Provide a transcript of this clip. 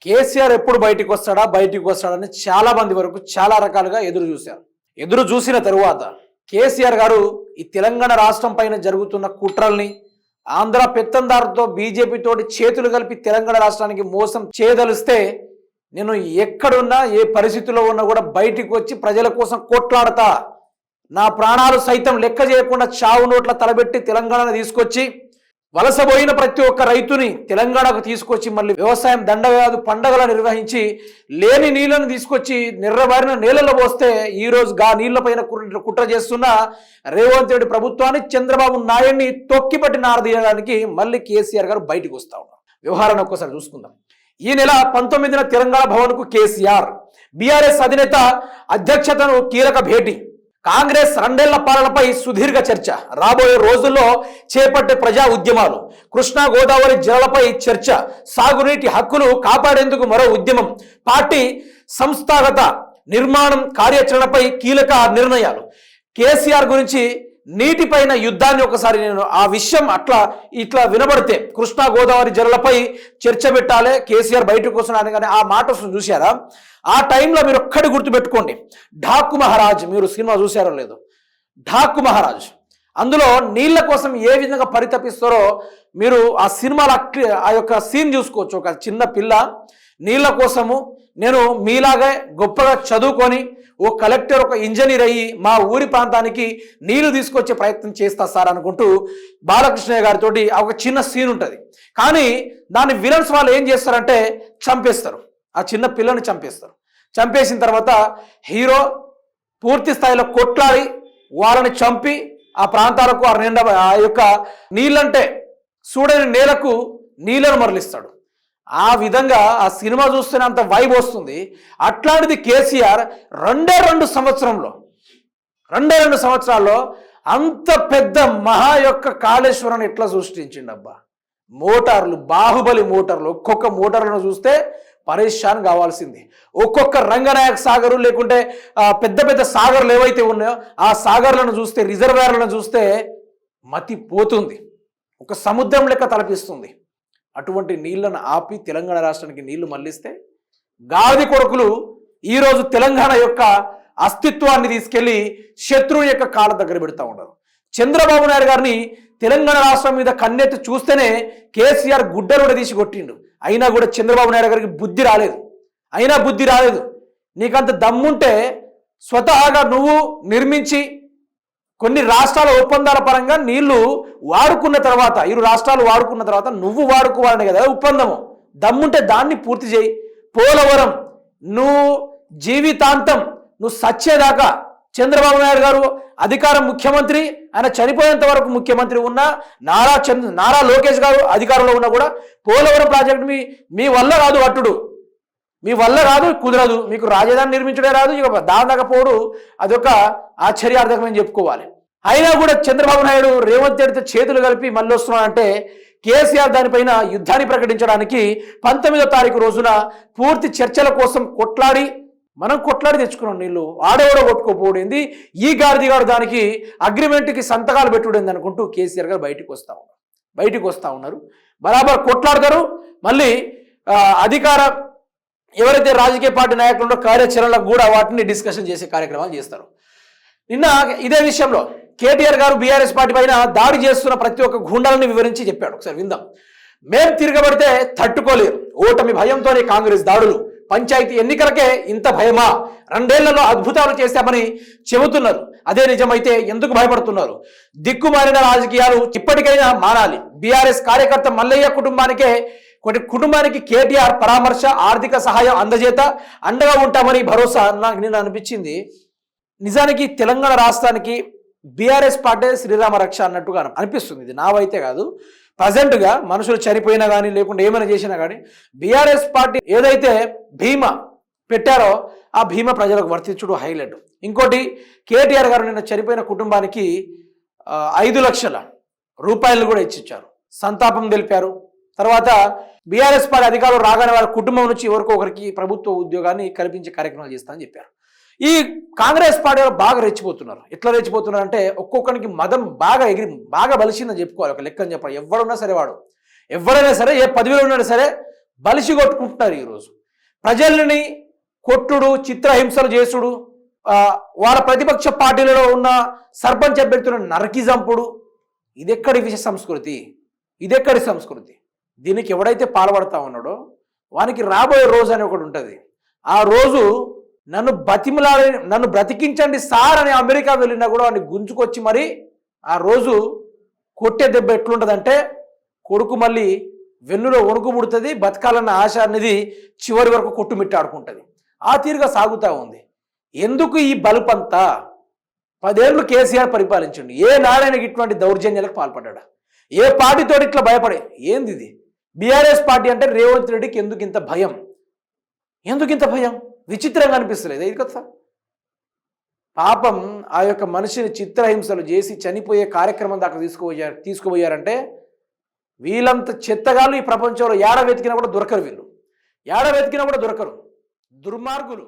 కేసీఆర్ ఎప్పుడు బయటికి వస్తాడని చాలా మంది వరకు చాలా రకాలుగా ఎదురు చూశారు. ఎదురు చూసిన తరువాత కేసీఆర్ గారు ఈ తెలంగాణ రాష్ట్రం పైన జరుగుతున్న కుట్రల్ని, ఆంధ్ర పెత్తందారుతో బీజేపీ తోటి చేతులు కలిపి తెలంగాణ రాష్ట్రానికి మోసం చేయదలిస్తే నేను ఎక్కడున్నా ఏ పరిస్థితిలో ఉన్నా కూడా బయటికి వచ్చి ప్రజల కోసం కొట్లాడతా, నా ప్రాణాలు సైతం లెక్క చేయకుండా చావు నోట్ల తలబెట్టి తెలంగాణను తీసుకొచ్చి వలసపోయిన ప్రతి ఒక్క రైతుని తెలంగాణకు తీసుకొచ్చి మళ్ళీ వ్యవసాయం దండగాదు పండగలు నిర్వహించి లేని నీళ్లను తీసుకొచ్చి నిర్రబారిన నీళ్ళలో పోస్తే ఈరోజు నీళ్లపైన కుట్ర చేస్తున్న రేవంత్ రెడ్డి ప్రభుత్వాన్ని, చంద్రబాబు నాయుడిని తొక్కిపట్టి నారదీయడానికి మళ్ళీ కేసీఆర్ గారు బయటకు వస్తా ఉన్నారు. వ్యవహారాన్ని ఒక్కసారి చూసుకుందాం. ఈ నెల 19న తెలంగాణ భవన్కు కేసీఆర్, బీఆర్ఎస్ అధినేత అధ్యక్షతను కీలక భేటీ, కాంగ్రెస్ 2 ఏళ్ల పాలనపై సుదీర్ఘ చర్చ, రాబోయే రోజుల్లో చేపట్టే ప్రజా ఉద్యమాలు, కృష్ణా గోదావరి జలాలపై చర్చ, సాగునీటి హక్కులు కాపాడేందుకు మరో ఉద్యమం, పార్టీ సంస్థాగత నిర్మాణం కార్యాచరణపై కీలక నిర్ణయాలు. కేసీఆర్ గురించి నీటిపైన యుద్ధాన్ని ఒకసారి నేను ఆ విషయం ఇట్లా వినబడితే కృష్ణా గోదావరి జలాలపై చర్చ పెట్టాలి, కేసీఆర్ బయటకు వస్తున్నాను కానీ ఆ మాట చూశారా? ఆ టైంలో మీరు ఒక్కటి గుర్తుపెట్టుకోండి, ఢాకు మహారాజ్, మీరు సినిమా చూశారో లేదు, ఢాకు మహారాజ్, అందులో నీళ్ల కోసం ఏ విధంగా పరితపిస్తారో మీరు ఆ సినిమాలో ఆ యొక్క సీన్ చూసుకోవచ్చు. ఒక చిన్న పిల్ల నీళ్ల కోసము నేను మీలాగే గొప్పగా చదువుకొని ఓ కలెక్టర్, ఒక ఇంజనీర్ అయ్యి మా ఊరి ప్రాంతానికి నీళ్లు తీసుకొచ్చే ప్రయత్నం చేస్తా సార్ అనుకుంటూ బాలకృష్ణయ్య గారితో ఒక చిన్న సీన్ ఉంటుంది. కానీ దాన్ని విలన్స్ వాళ్ళు ఏం చేస్తారంటే చంపేస్తారు, ఆ చిన్న పిల్లని చంపేస్తారు. చంపేసిన తర్వాత హీరో పూర్తి స్థాయిలో కొట్లాడి వాళ్ళని చంపి ఆ ప్రాంతాలకు ఆ యొక్క నీళ్ళంటే చూడని నేలకు నీళ్ళను మరలిస్తాడు. ఆ విధంగా ఆ సినిమా చూస్తేనే అంత వైబ్ వస్తుంది. అట్లాంటిది కేసీఆర్ 2 సంవత్సరాల్లో అంత పెద్ద మహా యొక్క కాళేశ్వరాన్ని ఎట్లా సృష్టించిండబ్బా. మోటార్లు, బాహుబలి మోటార్లు, ఒక్కొక్క మోటార్లను చూస్తే పరేషాన్ కావాల్సింది. ఒక్కొక్క రంగనాయక సాగరు లేకుంటే పెద్ద పెద్ద సాగర్లు ఏవైతే ఉన్నాయో ఆ సాగర్లను చూస్తే, రిజర్వాయర్లను చూస్తే మతి పోతుంది, ఒక సముద్రం లెక్క తలపిస్తుంది. అటువంటి నీళ్లను ఆపి తెలంగాణ రాష్ట్రానికి నీళ్లు మళ్లిస్తే గాది కొడుకులు ఈరోజు తెలంగాణ యొక్క అస్తిత్వాన్ని తీసుకెళ్లి శత్రువు యొక్క కాళ్ళ దగ్గర పెడతా ఉన్నారు. చంద్రబాబు నాయుడు గారిని తెలంగాణ రాష్ట్రం మీద కన్నెత్తి చూస్తేనే కేసీఆర్ గుడ్డలు తీసి కొట్టిండు. అయినా కూడా చంద్రబాబు నాయుడు గారికి బుద్ధి రాలేదు. నీకంత దమ్ముంటే స్వతహాగా నువ్వు నిర్మించి కొన్ని రాష్ట్రాల ఒప్పందాల పరంగా నీళ్లు వాడుకున్న తర్వాత, 2 రాష్ట్రాలు వాడుకున్న తర్వాత నువ్వు వాడుకోవాలని కదా ఒప్పందము. దమ్ముంటే దాన్ని పూర్తి చేయి. పోలవరం నువ్వు జీవితాంతం నువ్వు సచ్చేదాకా, చంద్రబాబు నాయుడు గారు అధికారం ముఖ్యమంత్రి, ఆయన చనిపోయేంత వరకు ముఖ్యమంత్రి ఉన్న నారా లోకేష్ గారు అధికారంలో ఉన్నా కూడా పోలవరం ప్రాజెక్టు మీ వల్ల రాదు, మీ వల్ల రాదు, కుదరదు, మీకు రాజధాని నిర్మించడే రాదు, ఇక దాదాకపోడు అదొక ఆశ్చర్యార్థకమని చెప్పుకోవాలి. అయినా కూడా చంద్రబాబు నాయుడు రేవంత్ రెడ్డితో చేతులు కలిపి మళ్ళీ వస్తున్నాడంటే కేసీఆర్ దానిపైన యుద్ధాన్ని ప్రకటించడానికి 19వ తారీఖు రోజున పూర్తి చర్చల కోసం కొట్లాడి తెచ్చుకున్నాం నీళ్ళు. ఆడేవాడో కొట్టుకోపోయింది, ఈ గాడిదిగాడు దానికి అగ్రిమెంట్కి సంతకాలు పెట్టుడేంది అనుకుంటూ కేసీఆర్ గారు బయటికి వస్తూ ఉన్నారు. బరాబర్ కొట్లాడతారు. మళ్ళీ అధికార ఎవరైతే రాజకీయ పార్టీ నాయకులు కార్యాచరణలకు కూడా వాటిని డిస్కషన్ చేసే కార్యక్రమాలు చేస్తారు. నిన్న ఇదే విషయంలో కేటీఆర్ గారు బీఆర్ఎస్ పార్టీ పైన దాడి చేస్తున్న ప్రతి ఒక్క గుండాలని వివరించి చెప్పాడు. ఒకసారి విందాం. మేం తిరగబడితే తట్టుకోలేరు, ఓటమి భయంతోనే కాంగ్రెస్ దాడులు, పంచాయతీ ఎన్నికలకే ఇంత భయమా, 2 ఏళ్లలో అద్భుతాలు చేశామని చెబుతున్నారు, అదే నిజమైతే ఎందుకు భయపడుతున్నారు? దిక్కుమారిన రాజకీయాలు ఇప్పటికైనా మారాలి. బీఆర్ఎస్ కార్యకర్త మల్లయ్య కుటుంబానికి కేటీఆర్ పరామర్శ, ఆర్థిక సహాయం అందజేత అండగా ఉంటామని భరోసా. నాకు నిన్న అనిపించింది, నిజానికి తెలంగాణ రాష్ట్రానికి బీఆర్ఎస్ పార్టీ శ్రీరామ రక్ష అన్నట్టుగా అనిపిస్తుంది. ఇది నావైతే కాదు, ప్రజెంట్గా మనుషులు చనిపోయినా కానీ లేకుంటే ఏమైనా చేసినా కానీ బీఆర్ఎస్ పార్టీ ఏదైతే భీమా పెట్టారో ఆ భీమా ప్రజలకు వర్తించుడు హైలైట్. ఇంకోటి, కేటీఆర్ గారు నిన్న చనిపోయిన కుటుంబానికి 5 లక్షల రూపాయలు కూడా ఇచ్చిచ్చారు, సంతాపం తెలిపారు. తర్వాత బీఆర్ఎస్ పార్టీ అధికారులు రాగానే వారి కుటుంబం నుంచి ఒకరికి ప్రభుత్వ ఉద్యోగాన్ని కల్పించే కార్యక్రమాలు చేస్తామని చెప్పారు. ఈ కాంగ్రెస్ పార్టీలో బాగా రెచ్చిపోతున్నారు. ఎట్లా రెచ్చిపోతున్నారు అంటే ఒక్కొక్కరికి మదం బాగా బలిసిందని చెప్పుకోవాలి. ఒక లెక్కని చెప్పాలి. ఎవరైనా సరే ఏ పదవిలో ఉన్నా సరే బలిసి కొట్టుకుంటున్నారు ఈరోజు. ప్రజల్ని కొట్టుడు, చిత్రహింసలు చేసుడు, వాళ్ళ ప్రతిపక్ష పార్టీలలో ఉన్న సర్పంచ్ అభ్యర్థులను నరికి చంపుడు, ఇదెక్కడి విష సంస్కృతి, ఇదెక్కడి సంస్కృతి? దీనికి ఎవడైతే పాల్పడతా ఉన్నాడో వానికి రాబోయే రోజు అని ఒకటి ఉంటుంది. ఆ రోజు నన్ను బ్రతికించండి సార్ అని అమెరికా వెళ్ళినా కూడా వాడిని గుంజుకొచ్చి మరి ఆ రోజు కొట్టే దెబ్బ ఎట్లుంటుందంటే, కొడుకు మళ్ళీ వెన్నులో వణుకు పుడుతుంది, బతకాలన్న ఆశ అనేది చివరి వరకు కొట్టుమిట్టాడుకుంటుంది. ఆ తీరుగా సాగుతూ ఉంది. ఎందుకు ఈ బలుపంతా? 10 ఏళ్ళు కేసీఆర్ పరిపాలించండి, ఏ నాడైనా ఇటువంటి దౌర్జన్యాలకు పాల్పడ్డా? ఏ పార్టీతో ఇట్లా భయపడే? ఏంది ఇది? బీఆర్ఎస్ పార్టీ అంటే రేవంత్ రెడ్డికి ఎందుకు ఇంత భయం? ఎందుకు ఇంత భయం? విచిత్రంగా అనిపిస్తలేదు ఇది కదా. పాపం ఆ యొక్క మనిషిని చిత్రహింసలు చేసి చనిపోయే కార్యక్రమం దాకా తీసుకుపోయారంటే వీళ్ళంత చెత్తగాళ్ళు ఈ ప్రపంచంలో ఏడ వెతికినా కూడా దొరకరు. వీళ్ళు ఏడ వెతికినా కూడా దొరకరు, దుర్మార్గులు.